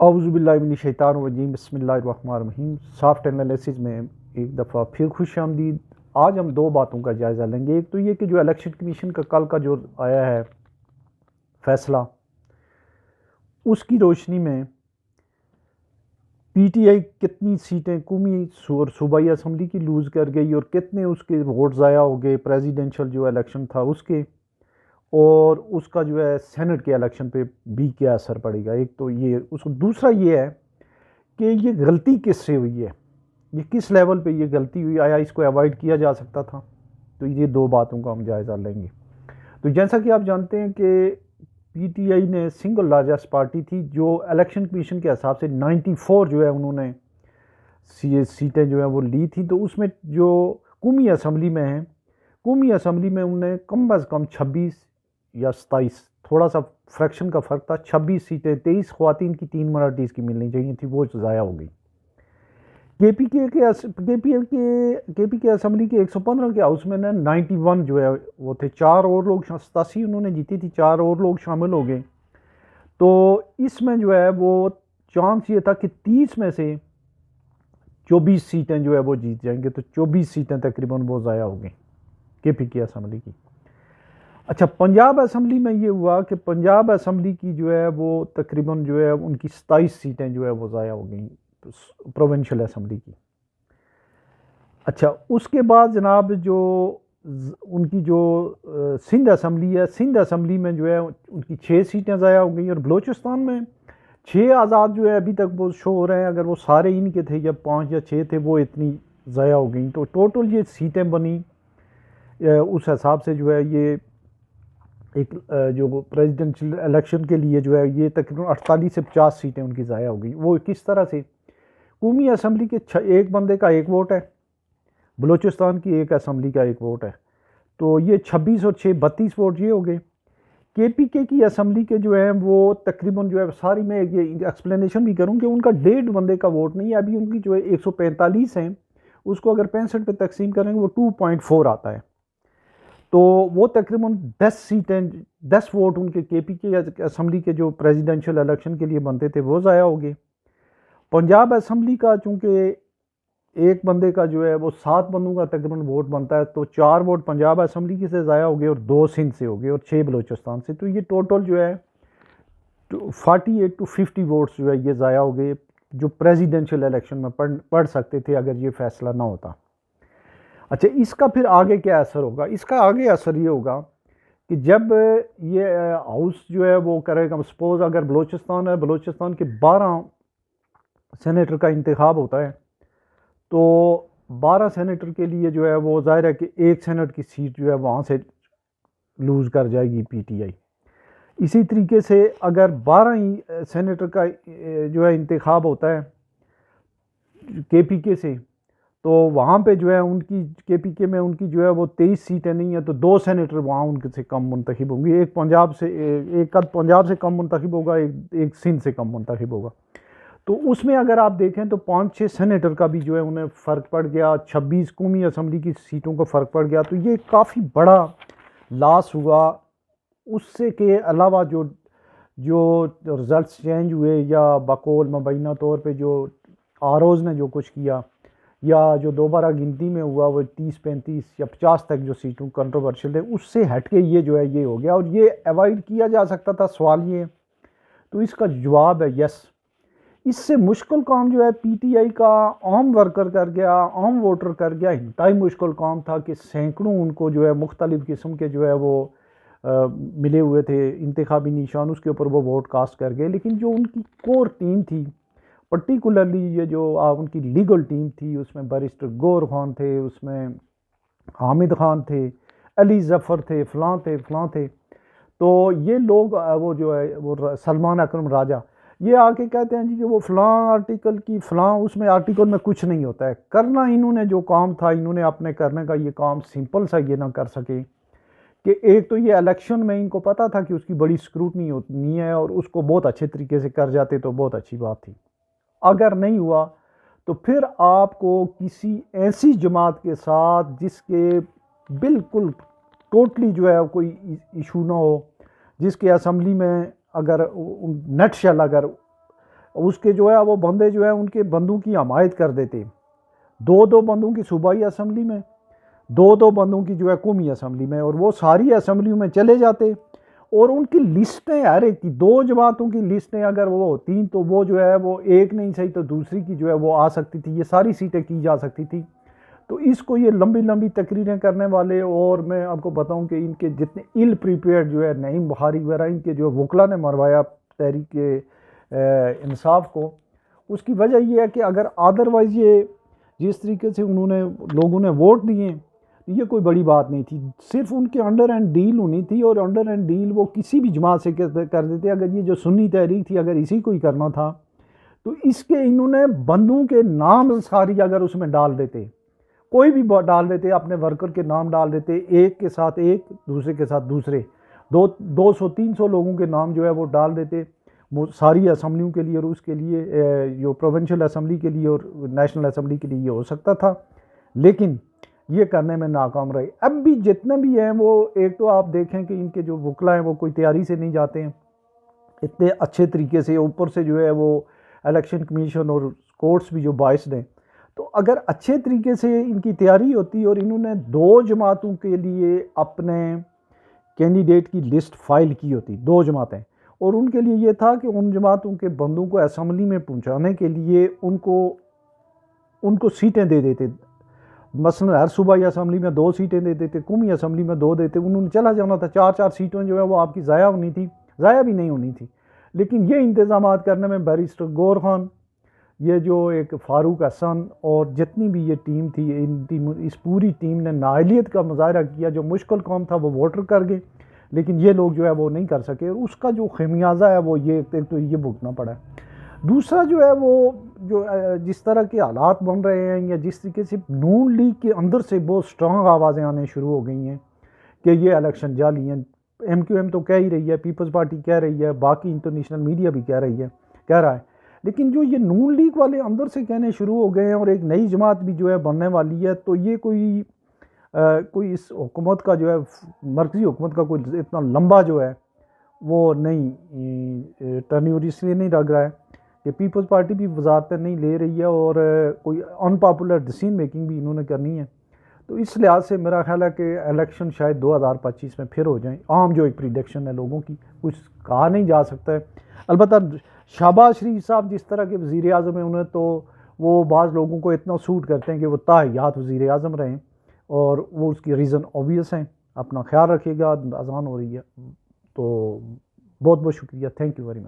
औज़ुबिल्लाहिमिनश्शैतानिर्रजीम बिस्मिल्लाहिर्रहमानिर्रहीम। Soft analysis में एक दफ़ा फिर खुश आमदीद। आज हम दो बातों का जायज़ा लेंगे। एक तो ये कि जो इलेक्शन कमीशन का कल का जो आया है फैसला, उसकी रोशनी में पीटीआई कितनी सीटें कौमी और सूबाई असम्बली की लूज़ कर गई और कितने उसके वोट ज़ाया हो गए प्रेसिडेंशियल जो इलेक्शन था उसके, और उसका जो है सेनेट के इलेक्शन पे भी क्या असर पड़ेगा। एक तो ये उसको, दूसरा ये है कि ये गलती किससे हुई है, ये किस लेवल पे ये गलती हुई, आया इसको अवॉइड किया जा सकता था। तो ये दो बातों का हम जायज़ा लेंगे। तो जैसा कि आप जानते हैं कि पीटीआई ने सिंगल लार्जेस्ट पार्टी थी जो इलेक्शन कमीशन के हिसाब से 94 जो है उन्होंने सीटें जो है वो ली थी। तो उसमें जो कौमी असम्बली में है, कौमी असम्बली में उन्हें कम अज़ कम 26 या 27, थोड़ा सा फ्रैक्शन का फ़र्क था, 26 सीटें, 23 ख़वातीन की, 3 मराठीज़ की मिलनी चाहिए थी, वो ज़ाया हो गई। केपी के असम्बली के 115 के हाउस में ना 91 जो है वो थे, 4 और लोग, 87 उन्होंने जीती थी, 4 और लोग शामिल हो गए। तो इसमें जो है वो चांस ये था कि 30 में से 24 सीटें जो है वो जीत जाएंगे। तो 24 सीटें तकरीबन वो ज़ाया हो गई केपी की असम्बली की। अच्छा, पंजाब असम्बली में ये हुआ कि पंजाब असम्बली की जो है वो तकरीबन जो है उनकी 27 सीटें जो है वो ज़ाया हो गई प्रोविंशियल असम्बली की। अच्छा, उसके बाद जनाब जो उनकी जो सिंध असम्बली है, सिंध असम्बली में जो है उनकी 6 सीटें ज़ाया हो गई, और बलूचिस्तान में 6 आज़ाद जो है अभी तक वो शो हो रहे हैं, अगर वो सारे इनके थे या 5 या 6 थे, वो इतनी ज़ाया हो गई। तो टोटल ये सीटें बनी उस हिसाब से जो है ये एक जो प्रेसिडेंशियल इलेक्शन के लिए जो है ये तकरीबन 48 से 50 सीटें उनकी ज़ाया हो गई। वो किस तरह से, कौमी असम्बली के एक बंदे का एक वोट है, बलूचिस्तान की एक असम्बली का एक वोट है, तो ये 26 और 6 32 वोट ये हो गए। केपीके की असम्बली के जो है वो तकरीबन जो है सारी, मैं ये एक्सप्लेनेशन भी करूँ कि उनका 1.5 बंदे का वोट नहीं है। अभी उनकी जो है 145 हैं, उसको अगर 65 पे तकसीम करेंगे वो 2.4 आता है। तो वो तकरीबन 10 सीटें, 10 वोट उनके केपी के असम्बली के जो प्रेसिडेंशियल इलेक्शन के लिए बनते थे वो ज़ाया हो गए। पंजाब असम्बली का चूँकि एक बंदे का जो है वो 7 बंदों का तकरीबन वोट बनता है, तो 4 वोट पंजाब असम्बली के से ज़ाया हो गए और 2 सिंध से हो गए और 6 बलूचिस्तान से। तो ये टोटल जो है 48 टू 50 वोट्स जो है ये ज़ाया हो गए, जो प्रेसिडेंशियल इलेक्शन में पढ़ सकते थे अगर ये फैसला ना होता। अच्छा, इसका फिर आगे क्या असर होगा? इसका आगे असर ये होगा कि जब ये हाउस जो है वो करेगा, सपोज अगर बलूचिस्तान है, बलूचिस्तान के 12 सेनेटर का इंतखाब होता है, तो 12 सेनेटर के लिए जो है वो ज़ाहिर है कि एक सेनेट की सीट जो है वहाँ से लूज़ कर जाएगी पीटीआई। इसी तरीके से अगर 12 ही सेनेटर का जो है इंतखाब होता है केपीके से, तो वहाँ पे जो है उनकी केपीके में उनकी जो है वो 23 सीटें नहीं है, तो 2 सेनेटर वहाँ उनके से कम मुंतखब होंगी। एक पंजाब से, एक पंजाब से कम मुंतखब होगा, एक सिंध से कम मुंतखब होगा। तो उसमें अगर आप देखें तो 5-6 सेनेटर का भी जो है उन्हें फ़र्क पड़ गया, 26 कौमी असम्बली की सीटों का फ़र्क पड़ गया। तो ये काफ़ी बड़ा लॉस हुआ। उससे के अलावा जो जो रिज़ल्ट चेंज हुए, या बकौल मुबैना तौर पे जो आरओज़ ने जो कुछ किया, या जो दोबारा गिनती में हुआ वो 30-35 या 50 तक जो सीटों कंट्रोवर्शियल थे, उससे हट के ये जो है ये हो गया, और ये अवॉइड किया जा सकता था। सवाल ये, तो इसका जवाब है यस। इससे मुश्किल काम जो है पीटीआई का आम वर्कर कर गया, आम वोटर कर गया। इंतहाई मुश्किल काम था कि सैकड़ों उनको जो है मुख्तलिफ़ किस्म के जो है वो मिले हुए थे इंतखाबी निशान, उसके ऊपर वो वोट कास्ट कर गए। लेकिन जो उनकी कोर टीम थी, पर्टिकुलरली ये जो उनकी लीगल टीम थी, उसमें बैरिस्टर गौर खान थे, उसमें हामिद खान थे, अली जफ़र थे, फ़लाँ थे। तो ये लोग वो जो है वो सलमान अकरम राजा, ये आके कहते हैं जी कि वो फ़लाँ आर्टिकल की फ़लाँ, उसमें आर्टिकल में कुछ नहीं होता है। करना इन्होंने जो काम था, इन्होंने अपने करने का ये काम सिंपल सा ये ना कर सके कि एक तो ये इलेक्शन में इनको पता था कि उसकी बड़ी स्क्रूटनी होनी है, और उसको बहुत अच्छे तरीके से कर जाते तो बहुत अच्छी बात थी। अगर नहीं हुआ तो फिर आपको किसी ऐसी जमात के साथ जिसके बिल्कुल टोटली जो है कोई इशू ना हो, जिसके असम्बली में अगर नटशल अगर उसके जो है वो बंदे जो है उनके बंदों की हमायत कर देते, दो दो बंदों की सूबाई असम्बली में, दो दो बंदों की जो है कौमी असम्बली में, और वो सारी असम्बलियों में चले जाते। और उनकी लिस्टें हर एक की, दो जमातों की लिस्टें अगर वो होती तो वो जो है वो एक नहीं सही तो दूसरी की जो है वो आ सकती थी, ये सारी सीटें की जा सकती थी। तो इसको ये लंबी लंबी तकरीरें करने वाले, और मैं आपको बताऊं कि इनके जितने इल प्रिपेयर्ड जो है नईम बुखारी वगैरह, इनके जो वकला ने मरवाया तहरीक इंसाफ को, उसकी वजह यह है कि अगर अदरवाइज़ ये जिस तरीके से उन्होंने लोगों ने वोट दिए तो ये कोई बड़ी बात नहीं थी, सिर्फ उनके अंडर एंड डील होनी थी, और अंडर एंड डील वो किसी भी जमात से कर देते। अगर ये जो सुन्नी तहरीक थी अगर इसी को ही करना था तो इसके इन्होंने बंदों के नाम सारी अगर उसमें डाल देते, कोई भी डाल देते, अपने वर्कर के नाम डाल देते, एक के साथ एक, दूसरे के साथ दूसरे, 200-300 लोगों के नाम जो है वो डाल देते वो सारी असम्बलियों के लिए, और उसके लिए जो प्रोविंशियल असम्बली के लिए और नेशनल असम्बली के लिए ये हो सकता था, लेकिन ये करने में नाकाम रहे। अब भी जितने भी हैं वो, एक तो आप देखें कि इनके जो वकला हैं वो कोई तैयारी से नहीं जाते हैं इतने अच्छे तरीके से, ऊपर से जो है वो इलेक्शन कमीशन और कोर्ट्स भी जो बाइस्ड हैं। तो अगर अच्छे तरीके से इनकी तैयारी होती और इन्होंने दो जमातों के लिए अपने कैंडिडेट की लिस्ट फाइल की होती, दो जमातें, और उनके लिए ये था कि उन जमातों के बंदों को असम्बली में पहुंचाने के लिए उनको सीटें दे देते, मसलन हर सूबाई असम्बली में 2 सीटें दे देते, कौमी असम्बली में 2 देते, उन्होंने चला जाना था। 4-4 सीटें जो है वो आपकी ज़ाया होनी थी, ज़ाया भी नहीं होनी थी। लेकिन ये इंतज़ाम करने में बैरिस्टर गौर खान, ये जो एक फ़ारूक हसन और जितनी भी ये टीम थी, इस पूरी टीम ने नाअहलियत का मुजाहरा किया। जो मुश्किल काम था वो वोटर कर गए, लेकिन ये लोग जो है वो नहीं कर सके, और उसका जो खमियाजा है वो ये, एक तो ये भुगतना पड़ा है। दूसरा जो है वो जो जिस तरह के हालात बन रहे हैं, या जिस तरीके से नून लीग के अंदर से बहुत स्ट्रांग आवाज़ें आने शुरू हो गई हैं कि ये इलेक्शन जाली हैं। MQM तो कह ही रही है, पीपल्स पार्टी कह रही है, बाकी इंटरनेशनल मीडिया भी कह रहा है, लेकिन जो ये नून लीग वाले अंदर से कहने शुरू हो गए हैं, और एक नई जमात भी जो है बनने वाली है, तो ये कोई इस हुकूमत का जो है, मरकज़ी हुकूमत का कोई इतना लंबा जो है वो नहीं टर्न्योर इसलिए नहीं लग रहा है कि पीपल्स पार्टी भी वजारतें नहीं ले रही है, और कोई अनपॉपुलर डिसीजन मेकिंग भी इन्होंने करनी है। तो इस लिहाज से मेरा ख्याल है कि इलेक्शन शायद 2025 में फिर हो जाए। आम जो एक प्रिडिक्शन है लोगों की, कुछ कहा नहीं जा सकता है। अलबत्ता शहबाज शरीफ साहब जिस तरह के वज़ीर आज़म हैं, उन्हें तो वो बाज़ लोगों को इतना सूट करते हैं कि वो ताहियात वज़ीर आज़म रहें, और वो उसकी रीज़न ऑब्वियस हैं। अपना ख्याल रखिएगा, अज़ान हो रही है, तो बहुत बहुत शुक्रिया, थैंक यू वेरी मच।